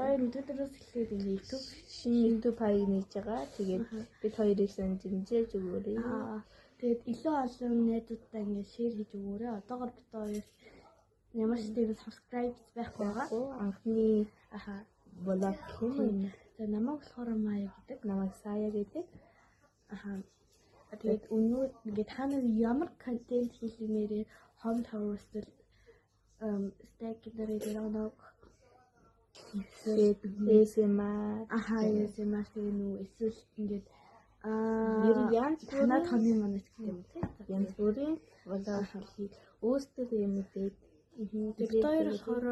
хоёр өдөрөөс эхлээд ингээ YouTube шинэ YouTube хаяг нээж байгаа. Тэгээд бид хоёрыг дэмжиж өгөөрэй. Тэгээд илүү олон найзуудтай ингээ шеэр хийж өгөөрэй. Одоогор бид хоёр ямар ч тийм subscribe байхгүй байгаа. Анхны блог юм. Тэгээд намайг болохоор Мая гэдэг, намайг Сая гэдэг. Тэгээд өнөө ингээ та нар ямар контент хийлгэмээрээ home tower стил стек гэдэг нэг ASMR ASMR гэдэг нүү эсвэл ингээд янз танаа тоны манайч гэдэг юм тий. Янз бүрийн блог хийх өөртөө юм дээр бид хоёр болохоор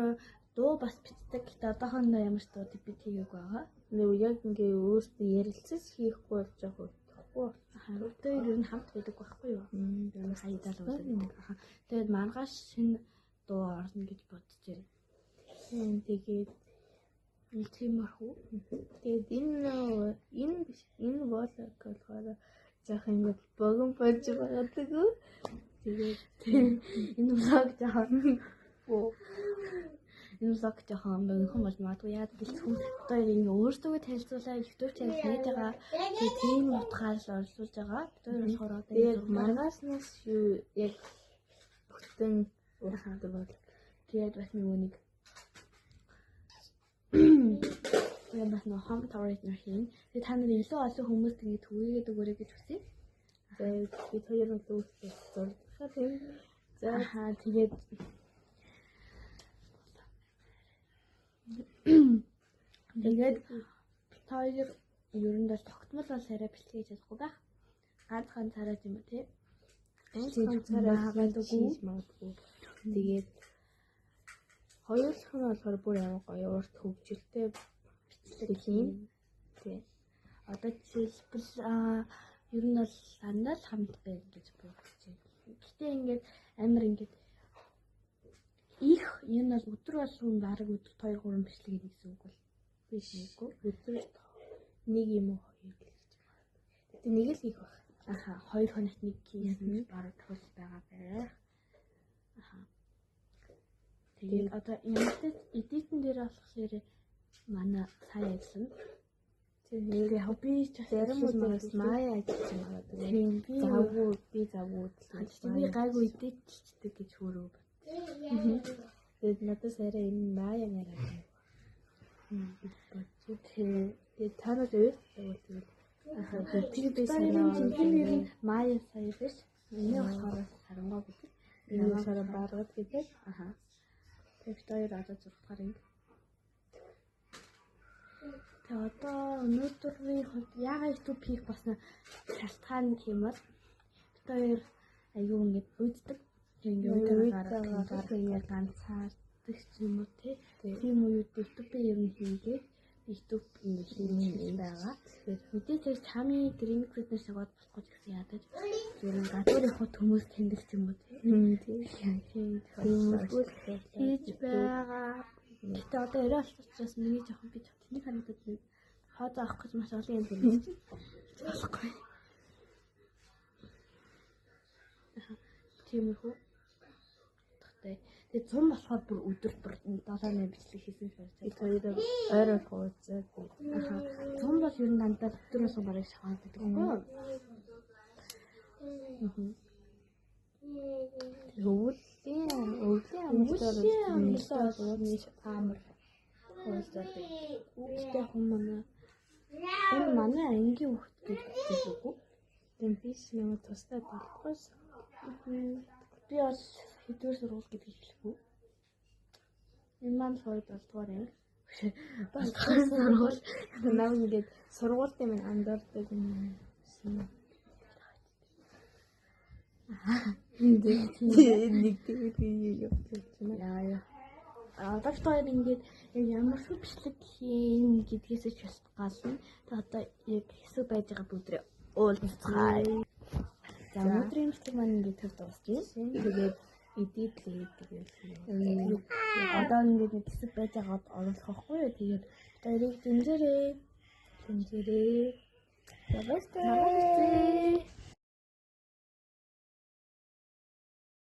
дуу бас бичдэг. Гэтэ одоохондоо ямар ч дуу бид хийгээгүй байгаа. Нэг яг ингээ өөртөө ярилцаж хийхгүй болж байгаа. Бид хоёр ер нь хамт байдаг байхгүй юу? Хаядаал байдаг. Тэгээд маргааш шинэ дуу орно гэж бодож байна. Тэгээд тиймэрхүү. Тэгээд энэ блог болохоор заах ингээд богон болж байгаа гэдэг. Тэгээд энэ блог жоохон богинохон болж магадгүй яа гэвэл хүн одоо ингээ өөртөө танилцуулаад YouTube channel хийж байгаа. Тэгээд тийм утгаараа л оролцуулж байгаа. Бид хоёр болохоор одоо яг маргааснаас юу яг бүтэн урахдаг бол тэгээд бас нэг яг бас нэг home tower хийх. Тэгээд та нар илүү олон хүмүүст ингэ түгээгээд өгөөрэй гэж хүсье. Тэгээд бид хоёр нь өөрсдөө зурдаг тийм. Тэгээд бид хоёр ер нь бол тогтмол бол арай бэлтгэж чадахгүй байх. Ганцхан царай юм уу тий. Ганцхан царай хаагаад магадгүй. Тэгээд хоёулах нь болохоор бүр ямар гоё урт хөгжилтэй бичлэг юм. Тий. Одоо жишээлбэл ер нь бол дандаа л хамт байх гэж бодож байна. Гэтэ ингээд амар ингээд их энэ бол өдөр болгон бараг өдөр 2-3 бичлэг хийх гэсэн үг бол биш үгүй. Өдөр нэг юм уу хоёр гэж байна. Гэтэ нэг л хийх байх. 2 хоногт нэг хийсэн бараг тус байгаа байх. Тэгээд одоо ямар ч эдитэн дээр болохоор манай Сая ажиллана. Тэгээд хобби зарим удаас Мая ажиллаж байгаа. Тэгээд завгүй би би гайгүй эдитчдэг гэж өөрөө бат. Тэгээд надад арай энэ Мая нэрээ. Тэгээд та нар үйл тэгээд би санаа Мая Сая биш. Миний болохоор Сарангоо гэдэг. Энэ саран баргад гэдэг. Тэгээд хоёр одоо 6 дахь ингэ. Тэгээд одоо өнөөдрийн хувьд яагаад YouTube хийх болсон шалтгаан юм бол бид хоёр аюу ингэ үүддэг. Ингээ гараад ганцаардаг юм уу тийм үед YouTube ер нь хийгээд YouTube ингэ хийж байгаа. Тэгээд мэдээж чамын Dream Fitness шагаад болохгүй гэсэн ядаж ер нь гадуур явах хүмүүс тэмдэглэж юм уу тийм хийж байгаа. Гэтэ одоо өрөө болчихсон миний жоохон би тэнийг харагдаад нэг хоо заах гэж маш олон юм байна чинь болохгүй. Тиймэрхүү. Тэгээд зам болохоор бүр өдөр бүр 7-8 бичлэг хийсэн байж байгаа. Бид хоёроо ойроо хууцаад. Зам бол ер нь дандаа өдрөөс барыг шахаад байдаг юм байна. Өвлийн амар хөөстэй. Үгтэй хүмүүс энэ манай ангийн хөлт гэж хэлдэг. Тэм биш юм тусдаа болохгүйс. Би бас хэдвэр сургууль гэж хэлэхгүй. Энэ маань 2-7 анги. Бас сургууль. Наа ингээд сургуультай минь андардаг юм. Нэг тийм яа. Одоо хоёр ингээд ямар ч бичлэг хийн гэдгээс ч шалтгаална. Тэгээд одоо яг хэсэг байж байгаа бүдрээ уулзцгаая. За өнөөдрийн бичлэг маань ингээд төр дуусчихсан. Тэгээд эдитлээ тэгээд одоо ингээд нэг хэсэг байж байгаад оруулах байхгүй юу? Тэгээд хоёрыг дэмжээрэй. За баярлалаа.